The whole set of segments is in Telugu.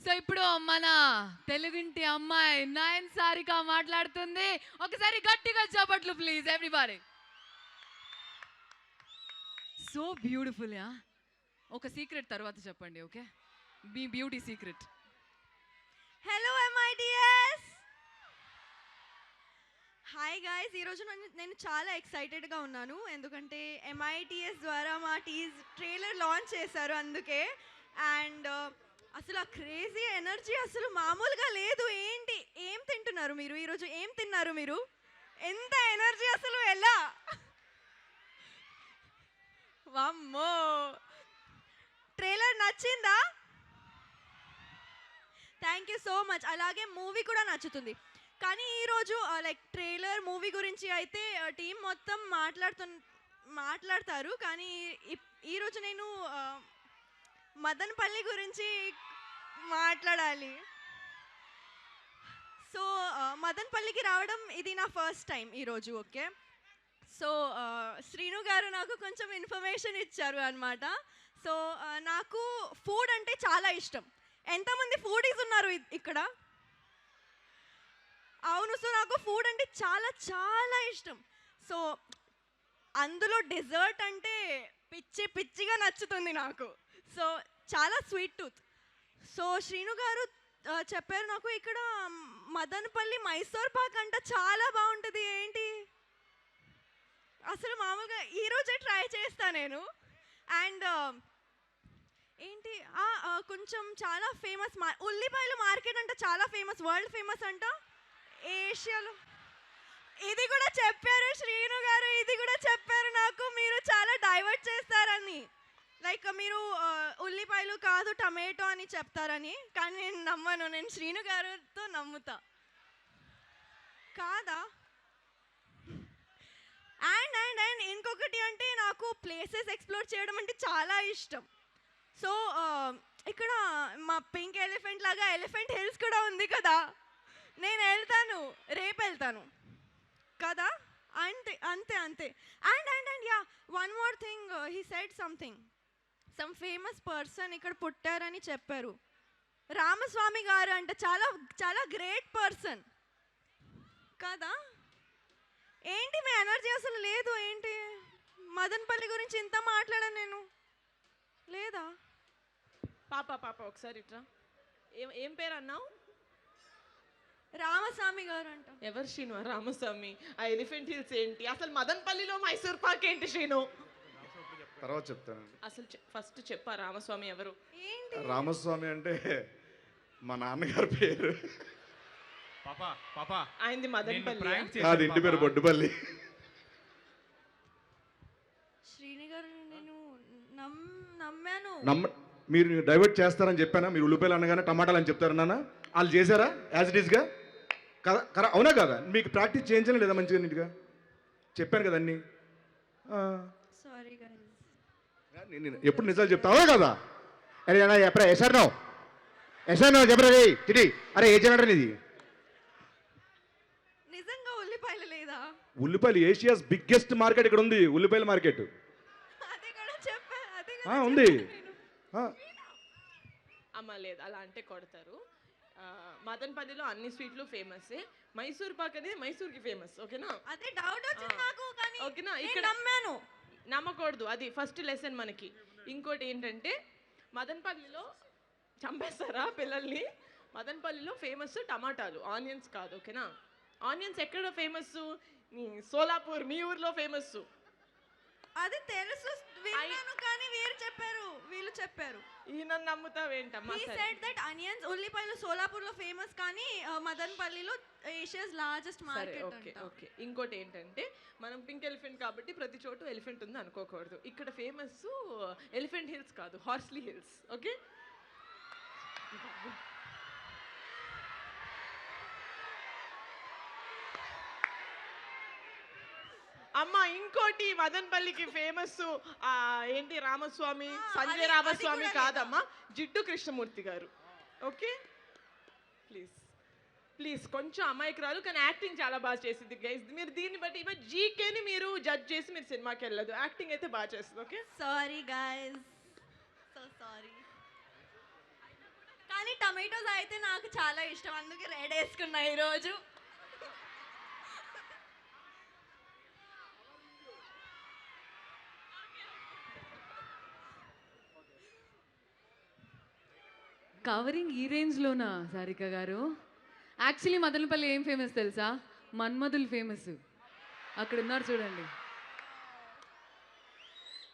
సో ఇప్పుడు మన తెలుగింటి అమ్మాయి నయన్ సారిక మాట్లాడుతుంది. ఒకసారి గట్టిగా చప్పట్లు please everybody. So beautiful yeah. ఒక సీక్రెట్ తర్వాత చెప్పండి, ఓకే? మీ beauty secret. Hello MITS. Hi guys, ఈరోజు నేను చాలా ఎక్సైటెడ్గా ఉన్నాను ఎందుకంటే MITS ద్వారా మా ట్రైలర్ లాంచ్ చేశారు అందుకే. అండ్ అసలు ఆ క్రేజీ ఎనర్జీ అసలు మామూలుగా లేదు. ఏంటి, ఏం తింటున్నారు మీరు ఈరోజు? ఏం తిన్నారు మీరు? ఎంత ఎనర్జీ అసలు, ఎలా? వామ్మో, ట్రైలర్ నచ్చిందా? Thank you so much. అలాగే మూవీ కూడా నచ్చుతుంది. కానీ ఈరోజు లైక్ ట్రైలర్ మూవీ గురించి అయితే టీం మొత్తం మాట్లాడతారు. కానీ ఈరోజు నేను మదనపల్లి గురించి మాట్లాడాలి. సో మదనపల్లికి రావడం ఇది నా ఫస్ట్ టైం ఈరోజు, ఓకే? సో శ్రీను గారు నాకు కొంచెం ఇన్ఫర్మేషన్ ఇచ్చారు అనమాట. సో నాకు ఫుడ్ అంటే చాలా ఇష్టం. ఎంతమంది ఫుడీస్ ఉన్నారు ఇక్కడ? అవును. సో నాకు ఫుడ్ అంటే చాలా చాలా ఇష్టం. సో అందులో డెజర్ట్ అంటే పిచ్చిగా నచ్చుతుంది నాకు. సో చాలా స్వీట్ టూత్. సో శ్రీను గారు చెప్పారు నాకు ఇక్కడ మదనపల్లి మైసూర్ పాక్ అంట చాలా బాగుంటుంది. ఏంటి అసలు మామూలుగా ఈరోజే ట్రై చేస్తా నేను. అండ్ ఏంటి కొంచెం చాలా ఫేమస్ ఉల్లిపాయలు మార్కెట్ అంట, చాలా ఫేమస్, వరల్డ్ ఫేమస్ అంట ఏషియాలో. ఇది కూడా చెప్పారు శ్రీను గారు, ఇది కూడా చెప్పారు నాకు మీరు చాలా డైవర్ట్ చేస్తారని. లైక్ మీరు ఉల్లిపాయలు కాదు టమాటో అని చెప్తారని. కానీ నేను నమ్మను, నేను శ్రీను గారితో నమ్ముతా. కాదా? అండ్ అండ్ అండ్ ఇంకొకటి అంటే నాకు ప్లేసెస్ ఎక్స్ప్లోర్ చేయడం అంటే చాలా ఇష్టం. సో ఇక్కడ మా పింక్ ఎలిఫెంట్ లాగా ఎలిఫెంట్ హిల్స్ కూడా ఉంది కదా, నేను వెళ్తాను, రేపు వెళ్తాను కదా. అంతే అంతే అంతే. And and and yeah, one more thing, he said something, some famous person ఇక్కడ పుట్టారని చెప్పారు. రామస్వామి గారు అంటే చాలా చాలా గ్రేట్ పర్సన్ కదా. ఏంటి మీ ఎనర్జీ అసలు లేదు? ఏంటి మదనపల్లి గురించి ఇంత మాట్లాడాను నేను, లేదా? పాప ఒకసారి ఇట్రా. ఏం పేరు అన్నావు? రామస్వామి గారు అంట. ఎవరు శ్రీను? రామస్వామి. ఆ ఎలిఫెంట్ హిల్స్ ఏంటి? అసలు మదనపల్లిలో మైసూర్ పాక్ ఏంటి శ్రీను? తర్వాత చెప్తాను. అసలు ఫస్ట్ చెప్పా రామస్వామి ఎవరు? ఏంటి రామస్వామి అంటే మా నాన్నగారి పేరు. ఆయనది మదనపల్లి. అది ఇంటి పేరు బొడ్డుపల్లి. శ్రీని గారు నేను నమ్మాను. మీరు డైవర్ట్ చేస్తారని చెప్పానా? మీరు ఉల్లిపాయలు అనగానే టమాటాలు అని చెప్తారు నాన్న. వాళ్ళు చేశారా యాజ్ ఇట్ ఈస్గా? కదా, అవునా కదా? మీకు ప్రాక్టీస్ చేయించలే లేదా మంచిగా నీట్గా? చెప్పాను కదా అన్నీ. Sorry guys. నేను ఎప్పుడు నిజాలు చెప్తా, అవునా కదా? అరే అన్నా ఎప్పుడా ఎసారో చెప్పరా తిడి. అరే ఏ జనరా ఇది? నిజంగా ఉల్లిపాయలు లేదా? ఉల్లిపాయలు ఏషియాస్ బిగ్గెస్ట్ మార్కెట్ ఇక్కడ ఉంది, ఉల్లిపాయల మార్కెట్. అదే కూడా చెప్పా, అదే ఉంది. అమ్మ లేదు, అలా అంటే కొడతారు. మదనపల్లిలో అన్ని స్వీట్లు ఫేమస్. మైసూర్ పాక్ అనేది మైసూర్కి ఫేమస్, ఓకేనా? అదే డౌట్ వచ్చింది నాకు, కానీ ఓకేనా? ఇక్కడ నమ్మాను. నమ్మకూడదు, అది ఫస్ట్ లెసన్ మనకి. ఇంకోటి ఏంటంటే మదనపల్లిలో చంపేస్తారా పిల్లల్ని? మదనపల్లిలో ఫేమస్ టమాటాలు, ఆనియన్స్ కాదు, ఓకేనా? ఆనియన్స్ ఎక్కడ ఫేమస్? సోలాపూర్, మీ ఊర్లో ఫేమస్. అది తెలుసు, విన్నాను, కానీ వీళ్ళు చెప్పారు. ఈయన నమ్ముతావేంటమ్మా? He said that onions, ఉల్లిపాయలు సోలాపూర్లో ఫేమస్, కానీ మదనపల్లిలో ఏషియాస్ లార్జెస్ట్ మార్కెట్ ఓకే అంట. ఓకే. ఇంకోటి ఏంటంటే మనం పింక్ ఎలిఫెంట్ కాబట్టి ప్రతి చోటు ఎలిఫెంట్ ఉంది అనుకోకూడదు. ఇక్కడ ఫేమస్ ఎలిఫెంట్ హిల్స్ కాదు, హార్స్లీ హిల్స్, ఓకే? అమ్మ ఇంకోటి మదనపల్లికి ఫేమస్ ఏంటి? రామస్వామి, సంజయ్ రామస్వామి కాదమ్మా, జిడ్డు కృష్ణమూర్తి గారు, ఓకే? ప్లీజ్ కొంచెం అమాయకురాలు, కానీ యాక్టింగ్ చాలా బాగా చేసింది గైస్. మీరు దీన్ని బట్టి జీకేని మీరు జడ్జ్ చేసి మీరు సినిమాకి వెళ్ళదు, యాక్టింగ్ అయితే బాగా చేస్తుంది, okay? Sorry guys, so sorry. కానీ టమాటోస్ అయితే నాకు చాలా ఇష్టం, అందుకే రెడ్ వేసుకున్నా ఈరోజు. కవరింగ్ ఈ రేంజ్లోనా సారిక గారు? యాక్చువల్లీ మదనపల్లి ఏం ఫేమస్ తెలుసా? మన్మధులు ఫేమస్. అక్కడ ఉన్నారు చూడండి.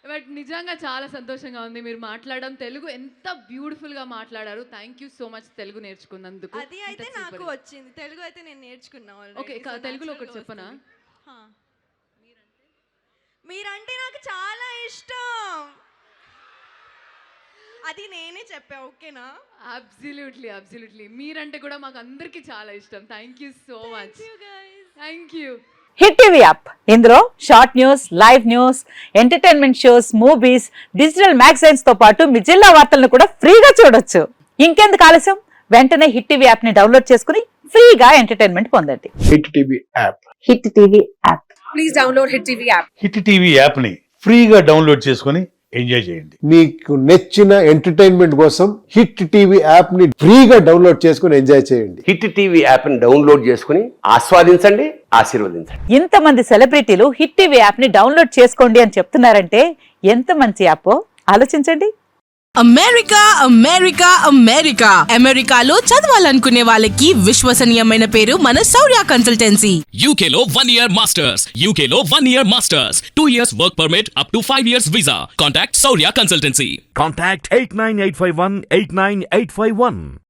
బట్ నిజంగా చాలా సంతోషంగా ఉంది మీరు మాట్లాడడం. తెలుగు ఎంత బ్యూటిఫుల్గా మాట్లాడారు. Thank you so much Telugu నేర్చుకున్నందుకు. అది అయితే నాకు వచ్చింది, తెలుగు అయితే నేను నేర్చుకున్నా already. ఓకే, So తెలుగులో natural ఒకటి చెప్పనా? హా. మీరంటే నాకు చాలా ఇష్టం, అది నేనే చెప్పా, ఓకేనా? Absolutely absolutely. మీరంటే కూడా మాకు అందరికీ చాలా ఇష్టం. Thank you so much. Thank you. Hit TV app, ఇందులో short news, live news, entertainment shows, movies, digital magazines తో పాటు మీ జిల్లా వార్తలను కూడా ఫ్రీగా చూడొచ్చు. ఇంకెందుకు ఆలస్యం, వెంటనే హిట్ టీవీ యాప్ ని డౌన్లోడ్ చేసుకుని ఫ్రీగా ఎంటర్టైన్మెంట్ పొందండి. Hit TV app. Hit TV app, please download hit TV app. Hit TV యాప్ని ఫ్రీగా డౌన్లోడ్ చేసుకొని ఎంజాయ్ చేయండి. మీకు నచ్చిన ఎంటర్టైన్మెంట్ కోసం హిట్ టీవీ యాప్ ని ఫ్రీగా డౌన్లోడ్ చేసుకుని ఎంజాయ్ చేయండి. హిట్ టీవీ యాప్ని డౌన్లోడ్ చేసుకుని ఆస్వాదించండి, ఆశీర్వదించండి. ఇంతమంది సెలబ్రిటీలు హిట్ టీవీ యాప్ ని డౌన్లోడ్ చేసుకోండి అని చెప్తున్నారంటే ఎంత మంచి యాప్ ఆలోచించండి. అమెరికా అమెరికా అమెరికా అమెరికాలో చదవాలనుకునే వాళ్ళకి విశ్వసనీయమైన పేరు మన శౌర్య కన్సల్టెన్సీ. UK లో 1 year masters, UK లో 1 year masters, 2 years work permit up to 5 years visa. Contact Saurya Consultancy. Contact 89851 89851.